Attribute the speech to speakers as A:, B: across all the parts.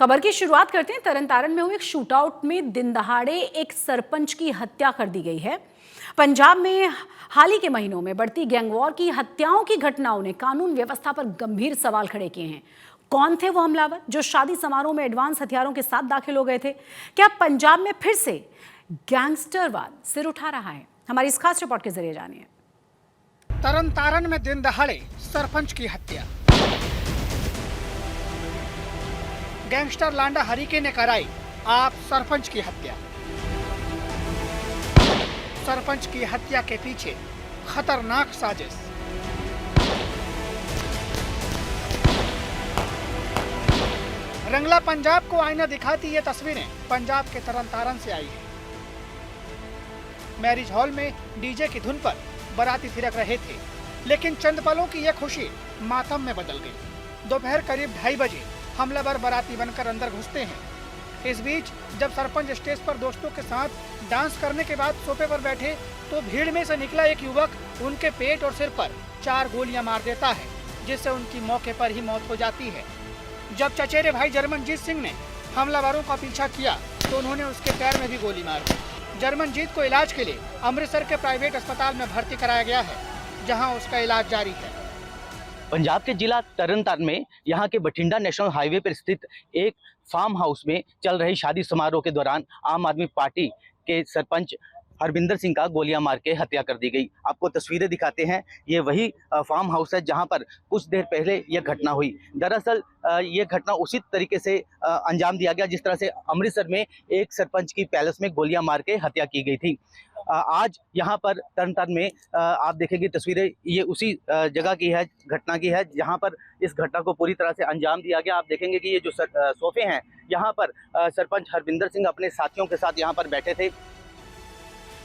A: खबर की शुरुआत करते हैं। तरन में हुए एक शूटआउट में दिन दहाड़े एक सरपंच की हत्या कर दी गई है। पंजाब में हाल ही के महीनों में बढ़ती गैंगवॉर की हत्याओं की घटनाओं ने कानून व्यवस्था पर गंभीर सवाल खड़े किए हैं। कौन थे वो हमलावर जो शादी समारोह में एडवांस हथियारों के साथ दाखिल हो गए थे? क्या पंजाब में फिर से गैंगस्टरवाद सिर उठा रहा है? हमारी इस खास रिपोर्ट के जरिए जानिए।
B: तरन में दिन दहाड़े सरपंच की हत्या। गैंगस्टर लांडा हरीके ने कराई आप सरपंच की हत्या। सरपंच की हत्या के पीछे खतरनाक साजिश। रंगला पंजाब को आईना दिखाती ये तस्वीरें पंजाब के तरन से आई है। मैरिज हॉल में डीजे की धुन पर बाराती थिरक रहे थे, लेकिन चंद पलों की यह खुशी मातम में बदल गई। दोपहर करीब 2:30 बजे हमलावर बाराती बनकर अंदर घुसते हैं। इस बीच जब सरपंच स्टेज पर दोस्तों के साथ डांस करने के बाद सोफे पर बैठे तो भीड़ में से निकला एक युवक उनके पेट और सिर पर 4 गोलियां मार देता है, जिससे उनकी मौके पर ही मौत हो जाती है। जब चचेरे भाई जर्मनजीत सिंह ने हमलावरों का पीछा किया तो उन्होंने उसके पैर में भी गोली मार दी। जर्मनजीत को इलाज के लिए अमृतसर के प्राइवेट अस्पताल में भर्ती कराया गया है, जहां उसका इलाज जारी है।
C: पंजाब के जिला तरन में यहाँ के बठिंडा नेशनल हाईवे पर स्थित एक फार्म हाउस में चल रही शादी समारोह के दौरान आम आदमी पार्टी के सरपंच हरविंदर सिंह का गोलियां मार के हत्या कर दी गई। आपको तस्वीरें दिखाते हैं। ये वही फार्म हाउस है जहां पर कुछ देर पहले यह घटना हुई। दरअसल ये घटना उसी तरीके से अंजाम दिया गया जिस तरह से अमृतसर में एक सरपंच की पैलेस में गोलियां मार के हत्या की गई थी। आज यहाँ पर तरन में आप देखेंगे तस्वीरें, ये उसी जगह की है, घटना की है, जहाँ पर इस घटना को पूरी तरह से अंजाम दिया गया। आप देखेंगे कि ये जो सोफे हैं यहाँ पर सरपंच हरविंदर सिंह अपने साथियों के साथ यहाँ पर बैठे थे।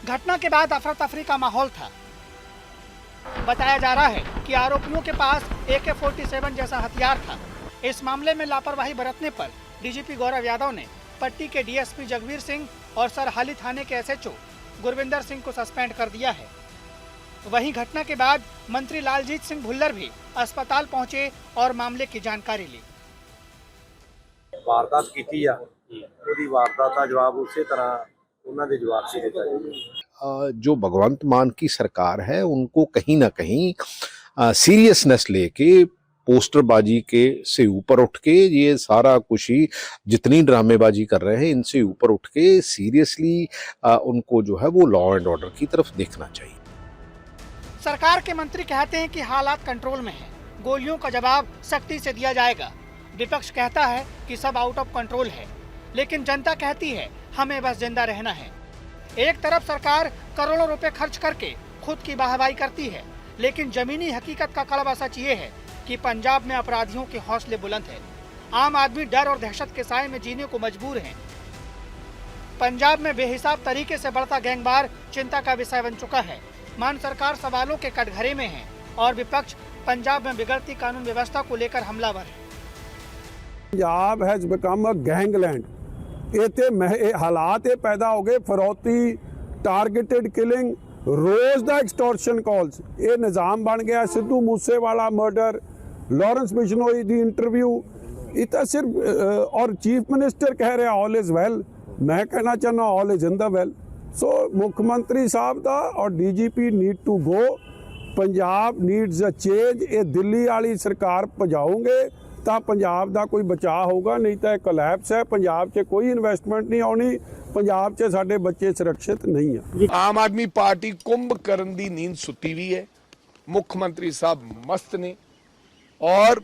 B: घटना के बाद अफरा तफरी का माहौल था। बताया जा रहा है कि आरोपियों के पास AK-47 जैसा हथियार था। इस मामले में लापरवाही बरतने पर डीजीपी गौरव यादव ने पट्टी के डीएसपी जगवीर सिंह और सरहाली थाने के SHO गुरविंदर सिंह को सस्पेंड कर दिया है। वहीं घटना के बाद मंत्री लालजीत सिंह भुल्लर भी अस्पताल पहुंचे और मामले की जानकारी ली।
D: वारदात की आ, ओदी वारदात का जवाब उसी तरह उन्होंने जवाब से देता।
E: जो भगवंत मान की सरकार है उनको कहीं ना कहीं सीरियसनेस लेके पोस्टरबाजी के से ऊपर उठ के ये सारा कुछ ही जितनी ड्रामेबाजी कर रहे हैं इनसे ऊपर उठ के सीरियसली उनको जो है वो लॉ एंड ऑर्डर की तरफ देखना चाहिए।
B: सरकार के मंत्री कहते हैं कि हालात कंट्रोल में है, गोलियों का जवाब सख्ती से दिया जाएगा। विपक्ष कहता है कि सब आउट ऑफ कंट्रोल है, लेकिन जनता कहती है हमें बस जिंदा रहना है। एक तरफ सरकार करोड़ों रुपए खर्च करके खुद की वाहवाही करती है, लेकिन जमीनी हकीकत का कड़वा सच ये है कि पंजाब में अपराधियों के हौसले बुलंद हैं। आम आदमी डर और दहशत के साए में जीने को मजबूर हैं। पंजाब में बेहिसाब तरीके से बढ़ता गैंगवार चिंता का विषय बन चुका है। मान सरकार सवालों के कटघरे में है और विपक्ष पंजाब में बिगड़ती कानून व्यवस्था को लेकर हमलावर है।
F: Punjab has become a gangland. इतने हालात पैदा हो गए, फरौती, टारगेटेड किलिंग, रोज द एक्सटॉर्शन कॉल्स, ये निज़ाम बन गया। Sidhu Moosewala murder, Lawrence Bishnoi the interview, इतना सिर्फ और चीफ मिनिस्टर कह रहे ऑल इज वेल। मैं कहना चाहना all is in the well. So मुख्यमंत्री साहब का और DGP need to go. Punjab needs a change. ये दिल्ली वाली सरकार भजाओगे तो पंजाब का कोई बचाव होगा, नहीं तो कोलैप्स है। पंजाब से कोई इन्वेस्टमेंट नहीं आनी, पंजाब से साडे बच्चे सुरक्षित नहीं है।
G: आम आदमी पार्टी कुंभकर्ण दी नींद सुती हुई है। मुख्यमंत्री साहब मस्त ने और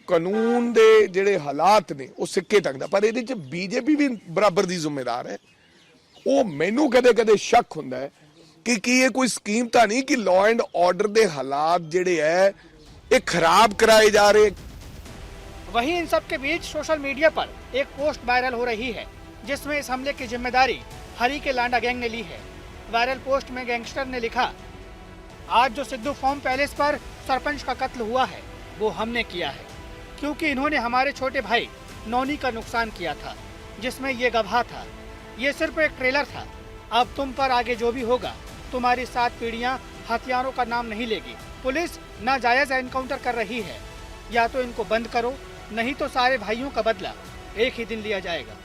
G: कानून दे जेड़े हालात ने वो सिक्के टंगदा, पर ਇਹਦੇ ਚ BJP भी बराबर दी जिम्मेदार है। वो मैनू कदे कदे शक हुंदा है कि ये कोई स्कीम तो नहीं कि लॉ एंड ऑर्डर दे हालात जेड़े है ये खराब कराए जा रहे।
B: वहीं इन सब के बीच सोशल मीडिया पर एक पोस्ट वायरल हो रही है जिसमें इस हमले की जिम्मेदारी हरी के लांडा गैंग ने ली है। वायरल पोस्ट में गैंगस्टर ने लिखा, आज जो सिद्धू फार्म पैलेस पर सरपंच का कत्ल हुआ है वो हमने किया है, क्योंकि इन्होंने हमारे छोटे भाई नौनी का नुकसान किया था जिसमें ये गवाह था। ये सिर्फ एक ट्रेलर था। अब तुम पर आगे जो भी होगा, तुम्हारी 7 पीढ़ियां हथियारों का नाम नहीं लेगी। पुलिस नाजायज एनकाउंटर कर रही है, या तो इनको बंद करो, नहीं तो सारे भाइयों का बदला एक ही दिन लिया जाएगा।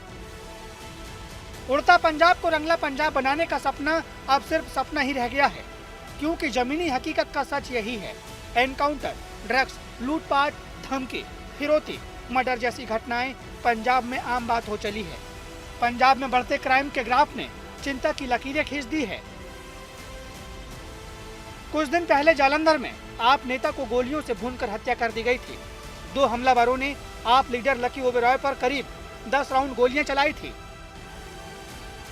B: उड़ता पंजाब को रंगला पंजाब बनाने का सपना अब सिर्फ सपना ही रह गया है, क्योंकि जमीनी हकीकत का सच यही है। एनकाउंटर, ड्रग्स, लूटपाट, धमकी, फिरौती, मर्डर जैसी घटनाएं पंजाब में आम बात हो चली है। पंजाब में बढ़ते क्राइम के ग्राफ ने चिंता की लकीरें खींच दी है। कुछ दिन पहले जालंधर में आप नेता को गोलियों से भूनकर हत्या कर दी गई थी। 2 हमलावरों ने आप लीडर लकी ओबेरॉय पर करीब 10 राउंड गोलियां चलाई थी।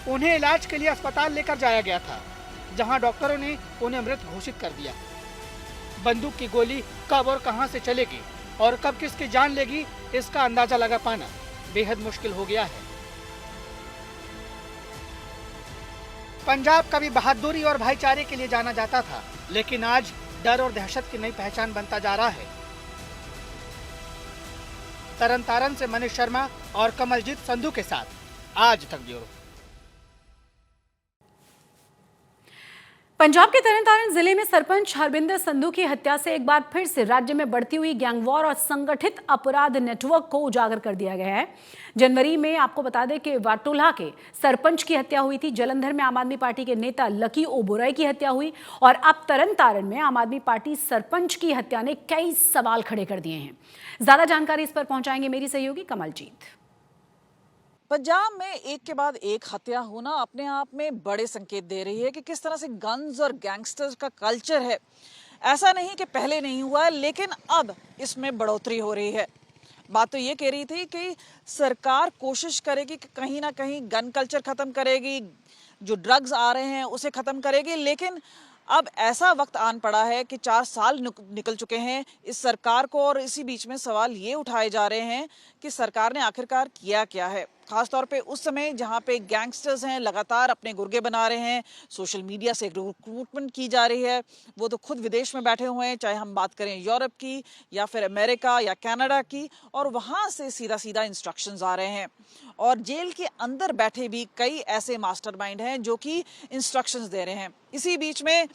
B: उन्हें इलाज के लिए अस्पताल लेकर जाया गया था, जहां डॉक्टरों ने उन्हें मृत घोषित कर दिया। बंदूक की गोली कब और कहां से चलेगी और कब किसकी जान लेगी, इसका अंदाजा लगा पाना बेहद मुश्किल हो गया है। पंजाब कभी बहादुरी और भाईचारे के लिए जाना जाता था, लेकिन आज डर और दहशत की नई पहचान बनता जा रहा है। तरन तारण से मनीष शर्मा और कमलजीत संधू के साथ आज तक ब्यूरो।
A: पंजाब के तरनतारन जिले में सरपंच हरबिंदर संधू की हत्या से एक बार फिर से राज्य में बढ़ती हुई गैंगवॉर और संगठित अपराध नेटवर्क को उजागर कर दिया गया है। जनवरी में आपको बता दें कि वाटोला के सरपंच की हत्या हुई थी। जलंधर में आम आदमी पार्टी के नेता लकी ओबेरॉय की हत्या हुई और अब तरनतारन में आम आदमी पार्टी सरपंच की हत्या ने कई सवाल खड़े कर दिए हैं। ज्यादा जानकारी इस पर पहुंचाएंगे मेरी सहयोगी कमलजीत।
H: पंजाब में एक के बाद एक हत्या होना अपने आप में बड़े संकेत दे रही है कि किस तरह से गन्स और गैंगस्टर्स का कल्चर है। ऐसा नहीं कि पहले नहीं हुआ है, लेकिन अब इसमें बढ़ोतरी हो रही है। बात तो ये कह रही थी कि सरकार कोशिश करेगी कि कहीं ना कहीं गन कल्चर खत्म करेगी, जो ड्रग्स आ रहे हैं उसे खत्म करेगी, लेकिन अब ऐसा वक्त आन पड़ा है कि 4 साल निकल चुके हैं इस सरकार को, और इसी बीच में सवाल ये उठाए जा रहे हैं कि सरकार ने आखिरकार किया क्या है। खासतौर पे उस समय जहां पे गैंगस्टर्स हैं लगातार अपने गुर्गे बना रहे हैं, सोशल मीडिया से रिक्रूटमेंट की जा रही है। वो तो खुद विदेश में बैठे हुए हैं, चाहे हम बात करें यूरोप की या फिर अमेरिका या कनाडा की, और वहां से सीधा सीधा इंस्ट्रक्शंस आ रहे हैं। और जेल के अंदर बैठे भी कई ऐसे मास्टरमाइंड हैं जो कि इंस्ट्रक्शंस दे रहे हैं। इसी बीच में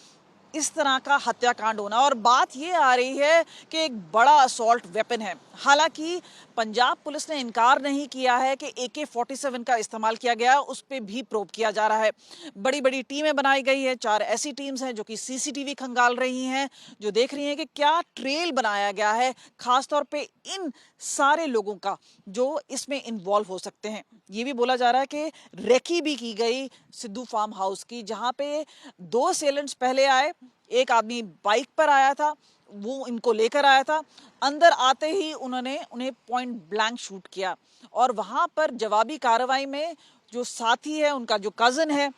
H: इस तरह का हत्याकांड होना, और बात ये आ रही है कि एक बड़ा असॉल्ट वेपन है। हालांकि पंजाब पुलिस ने इनकार नहीं किया है कि AK-47 का इस्तेमाल किया गया, उस पर भी प्रोब किया जा रहा है। बड़ी बड़ी टीमें बनाई गई है, 4 ऐसी टीम्स हैं जो कि CCTV खंगाल रही हैं, जो देख रही हैं कि क्या ट्रेल बनाया गया है, खासतौर पे इन सारे लोगों का जो इसमें इन्वॉल्व हो सकते हैं। ये भी बोला जा रहा है कि रेकी भी की गई सिद्धू फार्म हाउस की, जहाँ पे 2 असेलेंट्स पहले आए। एक आदमी बाइक पर आया था, वो इनको लेकर आया था। अंदर आते ही उन्होंने उन्हें पॉइंट ब्लैंक शूट किया, और वहां पर जवाबी कार्रवाई में जो साथी है, उनका जो कजन है,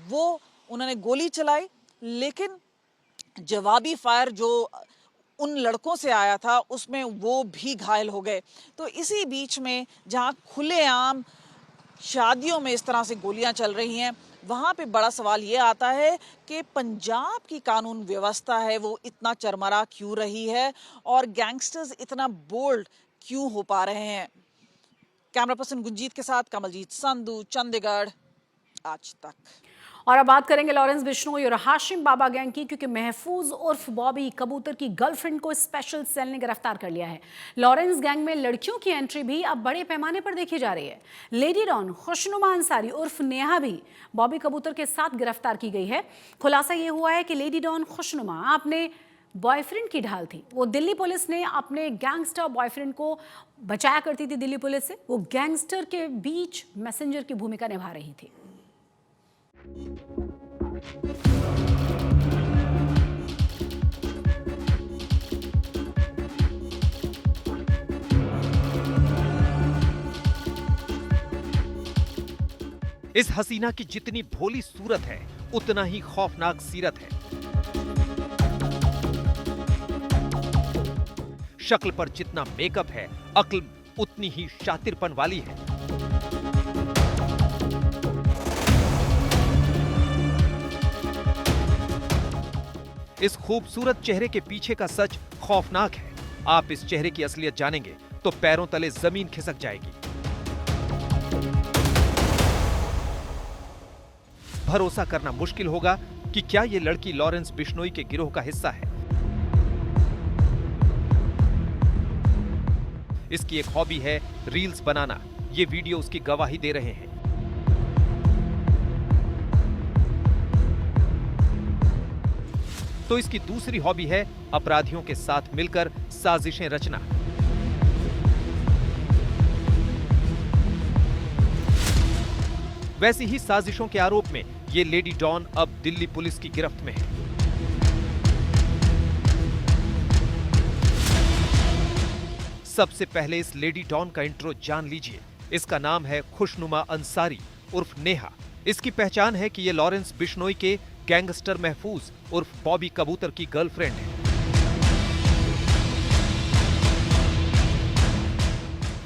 H: वो उन्होंने गोली चलाई, लेकिन जवाबी फायर जो उन लड़कों से आया था उसमें वो भी घायल हो गए। तो इसी बीच में जहां खुलेआम शादियों में इस तरह से गोलियां चल रही हैं, वहाँ पे बड़ा सवाल ये आता है कि पंजाब की कानून व्यवस्था है वो इतना चरमरा क्यों रही है, और गैंगस्टर्स इतना बोल्ड क्यों हो पा रहे हैं। कैमरा पर्सन गुंजीत के साथ कमलजीत संधू, चंडीगढ़, आज तक।
A: और अब बात करेंगे लॉरेंस बिश्नोई और हाशिम बाबा गैंग की, क्योंकि महफूज उर्फ बॉबी कबूतर की गर्लफ्रेंड को स्पेशल सेल ने गिरफ्तार कर लिया है। लॉरेंस गैंग में लड़कियों की एंट्री भी अब बड़े पैमाने पर देखी जा रही है। लेडी डॉन खुशनुमा अंसारी उर्फ नेहा भी बॉबी कबूतर के साथ गिरफ्तार की गई है। खुलासा ये हुआ है कि लेडी डॉन खुशनुमा अपने बॉयफ्रेंड की ढाल थी। वो दिल्ली पुलिस ने अपने गैंगस्टर बॉयफ्रेंड को बचाया करती थी दिल्ली पुलिस से। वो गैंगस्टर के बीच मैसेंजर की भूमिका निभा रही थी।
I: इस हसीना की जितनी भोली सूरत है उतना ही खौफनाक सीरत है। शक्ल पर जितना मेकअप है, अक्ल उतनी ही शातिरपन वाली है। इस खूबसूरत चेहरे के पीछे का सच खौफनाक है। आप इस चेहरे की असलियत जानेंगे तो पैरों तले जमीन खिसक जाएगी। भरोसा करना मुश्किल होगा कि क्या यह लड़की लॉरेंस बिश्नोई के गिरोह का हिस्सा है। इसकी एक हॉबी है रील्स बनाना। ये वीडियो उसकी गवाही दे रहे हैं। तो इसकी दूसरी हॉबी है अपराधियों के साथ मिलकर साजिशें रचना। वैसी ही साजिशों के आरोप में ये लेडी डॉन अब दिल्ली पुलिस की गिरफ्त में है। सबसे पहले इस लेडी डॉन का इंट्रो जान लीजिए। इसका नाम है खुशनुमा अंसारी उर्फ नेहा। इसकी पहचान है कि ये लॉरेंस बिश्नोई के गैंगस्टर महफूज उर्फ बॉबी कबूतर की गर्लफ्रेंड है।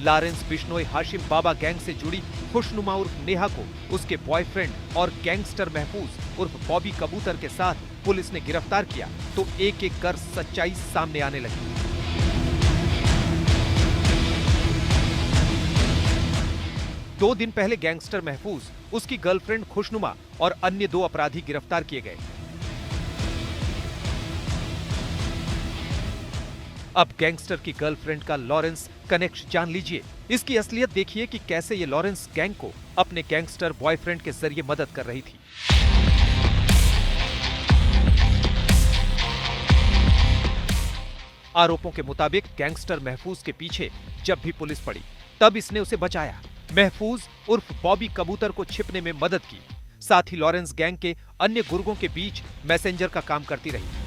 I: लॉरेंस बिश्नोई हाशिम बाबा गैंग से जुड़ी खुशनुमा उर्फ नेहा को उसके बॉयफ्रेंड और गैंगस्टर महफूज उर्फ बॉबी कबूतर के साथ पुलिस ने गिरफ्तार किया तो एक एक कर सच्चाई सामने आने लगी। दो दिन पहले गैंगस्टर महफूज, उसकी गर्लफ्रेंड खुशनुमा और अन्य 2 अपराधी गिरफ्तार किए गए। अब गैंगस्टर की गर्लफ्रेंड का लॉरेंस कनेक्शन जान लीजिए। इसकी असलियत देखिए कि कैसे ये लॉरेंस गैंग को अपने गैंगस्टर बॉयफ्रेंड के जरिए मदद कर रही थी। आरोपों के मुताबिक गैंगस्टर महफूज के पीछे जब भी पुलिस पड़ी तब इसने उसे बचाया। महफूज उर्फ बॉबी कबूतर को छिपने में मदद की। साथ ही लॉरेंस गैंग के अन्य गुर्गों के बीच मैसेंजर का काम करती रही।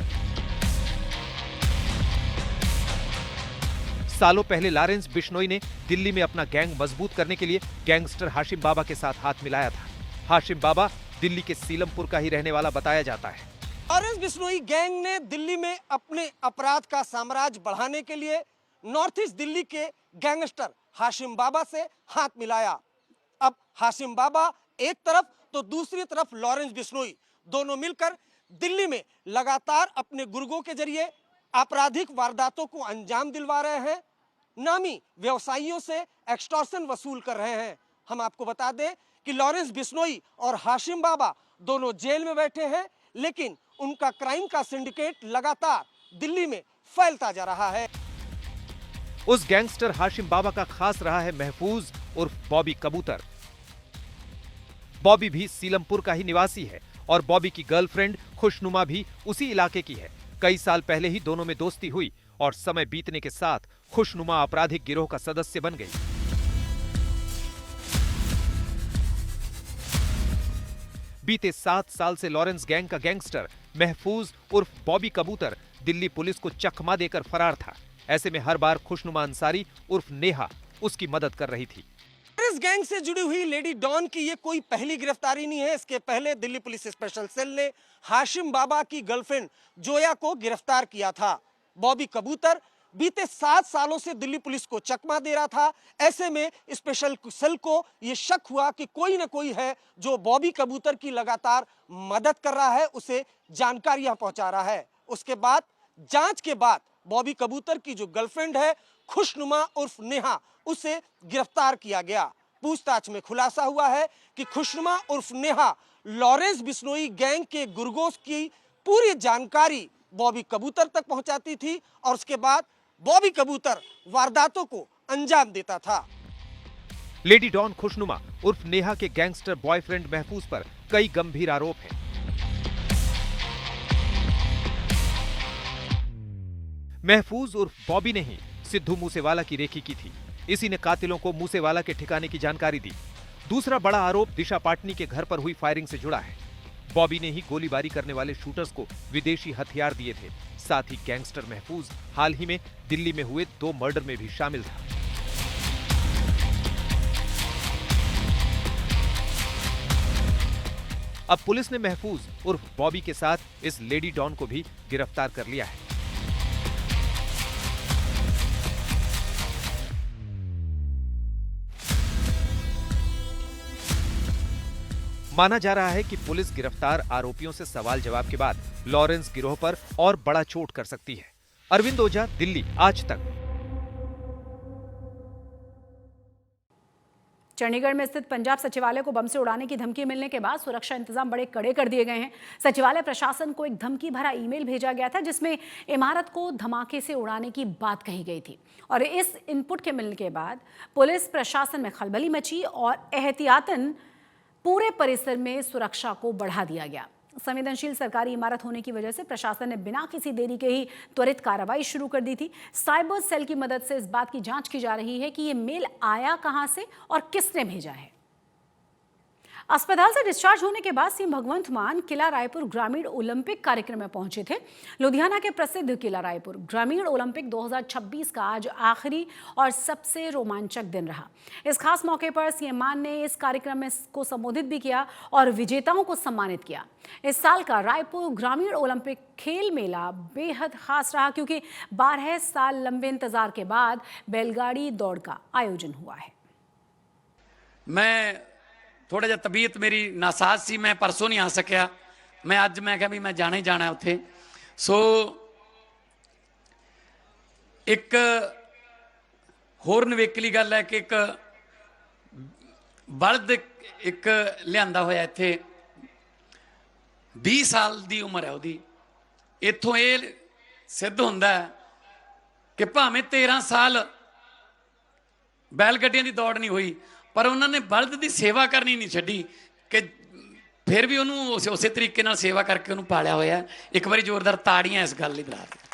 I: सालों पहले लॉरेंस बिश्नोई ने दिल्ली में अपना गैंग मजबूत करने के लिए गैंगस्टर हाशिम बाबा के साथ हाथ मिलाया था। हाशिम बाबा दिल्ली के सीलमपुर का ही रहने वाला बताया जाता है।
J: लॉरेंस बिश्नोई गैंग ने दिल्ली में अपने अपराध का साम्राज्य बढ़ाने के लिए नॉर्थ ईस्ट दिल्ली के गैंगस्टर हाशिम बाबा से हाथ मिलाया। अब हाशिम बाबा एक तरफ तो दूसरी तरफ लॉरेंस बिश्नोई, दोनों मिलकर दिल्ली में लगातार अपने गुर्गों के जरिए आपराधिक वारदातों को अंजाम दिलवा रहे हैं। नामी व्यवसायियों से एक्सटॉर्शन वसूल कर रहे हैं। हम आपको बता दें कि लॉरेंस बिश्नोई और हाशिम बाबा दोनों जेल में बैठे हैं, लेकिन उनका क्राइम का सिंडिकेट लगातार दिल्ली में फैलता जा रहा है।
I: उस गैंगस्टर हाशिम बाबा का खास रहा है महफूज उर्फ बॉबी कबूतर। बॉबी भी सीलमपुर का ही निवासी है और बॉबी की गर्लफ्रेंड खुशनुमा भी उसी इलाके की है। कई साल पहले ही दोनों में दोस्ती हुई और समय बीतने के साथ खुशनुमा आपराधिक गिरोह का सदस्य बन गई। बीते 7 साल से लॉरेंस गैंग का गैंगस्टर महफूज उर्फ बॉबी कबूतर दिल्ली पुलिस को चकमा देकर फरार था। ऐसे में हर बार खुशनुमा अंसारी उर्फ नेहा उसकी मदद कर रही थी।
J: इस गैंग से जुड़ी हुई लेडी डॉन की ये कोई पहली गिरफ्तारी नहीं है। इसके पहले दिल्ली पुलिस स्पेशल सेल ने हाशिम बाबा की गर्लफ्रेंड जोया को गिरफ्तार किया था। बॉबी कबूतर बीते 7 सालों से दिल्ली पुलिस को चकमा दे रहा था। ऐसे में स्पेशल सेल को ये शक हुआ कि कोई न कोई है जो बॉबी कबूतर की लगातार मदद कर रहा है, उसे जानकारियां पहुंचा रहा है। उसके बाद जांच के बाद बॉबी कबूतर की जो गर्लफ्रेंड है खुशनुमा उर्फ नेहा, उसे गिरफ्तार किया गया। पूछताछ में खुलासा हुआ है कि खुशनुमा उर्फ नेहा लॉरेंस बिश्नोई गैंग के गुर्गों की पूरी जानकारी बॉबी कबूतर तक पहुंचाती थी और उसके बाद बॉबी कबूतर वारदातों को अंजाम देता था।
I: लेडी डॉन खुशनुमा उर्फ नेहा के गैंगस्टर बॉयफ्रेंड महफूज पर कई गंभीर आरोप हैं। महफूज उर्फ बॉबी ने ही सिद्धू मूसेवाला की रेकी की थी। इसी ने कातिलों को मूसेवाला के ठिकाने की जानकारी दी। दूसरा बड़ा आरोप दिशा पाटनी के घर पर हुई फायरिंग से जुड़ा है। बॉबी ने ही गोलीबारी करने वाले शूटर्स को विदेशी हथियार दिए थे। साथ ही गैंगस्टर महफूज हाल ही में दिल्ली में हुए 2 मर्डर में भी शामिल था। अब पुलिस ने महफूज उर्फ बॉबी के साथ इस लेडी डॉन को भी गिरफ्तार कर लिया है। माना जा रहा है कि पुलिस गिरफ्तार आरोपियों से सवाल जवाब के बाद लॉरेंस गिरोह पर और बड़ा चोट कर सकती है। अरविंद ओझा, दिल्ली, आज तक।
A: चंडीगढ़ में स्थित पंजाब सचिवालय को बम से उड़ाने की धमकी मिलने के बाद सुरक्षा इंतजाम बड़े कड़े कर दिए गए हैं। सचिवालय प्रशासन को एक धमकी भरा ईमेल भेजा गया था जिसमें इमारत को धमाके से उड़ाने की बात कही गई थी और इस इनपुट के मिलने के बाद पुलिस प्रशासन में खलबली मची और एहतियातन पूरे परिसर में सुरक्षा को बढ़ा दिया गया। संवेदनशील सरकारी इमारत होने की वजह से प्रशासन ने बिना किसी देरी के ही त्वरित कार्रवाई शुरू कर दी थी। साइबर सेल की मदद से इस बात की जांच की जा रही है कि ये मेल आया कहां से और किसने भेजा है। अस्पताल से डिस्चार्ज होने के बाद सीएम भगवंत मान किला रायपुर ग्रामीण ओलंपिक कार्यक्रम में पहुंचे थे। लुधियाना के प्रसिद्ध किला रायपुर ग्रामीण ओलंपिक 2026 का आज आखिरी और सबसे रोमांचक दिन रहा। इस खास मौके पर सीएम मान ने इस कार्यक्रम में को संबोधित भी किया और विजेताओं को सम्मानित किया। इस साल का रायपुर ग्रामीण ओलंपिक खेल मेला बेहद खास रहा क्योंकि 12 साल लंबे इंतजार के बाद बैलगाड़ी दौड़ का आयोजन हुआ है।
K: मैं थोड़ा जिहा तबीयत मेरी नासाज सी, मैं परसों नहीं आ सकिया। मैं अज मैं कहा भी मैं जाना ही जाना उत्थे। सो एक होर नवेकली गल है कि एक बलद एक लियांदा होया इत्थे 20 साल की उम्र है उहदी। इत्थों ये सिद्ध हुंदा है कि भावें 13 साल बैलगड्डियां की दौड़ नहीं हुई पर उन्होंने बलद की सेवा करनी नहीं छड्डी कि फिर भी उन्होंने उस तरीके सेवा करके उन्होंने पालिया होया। एक बारी जोरदार ताड़ियां इस गल लई बराबर।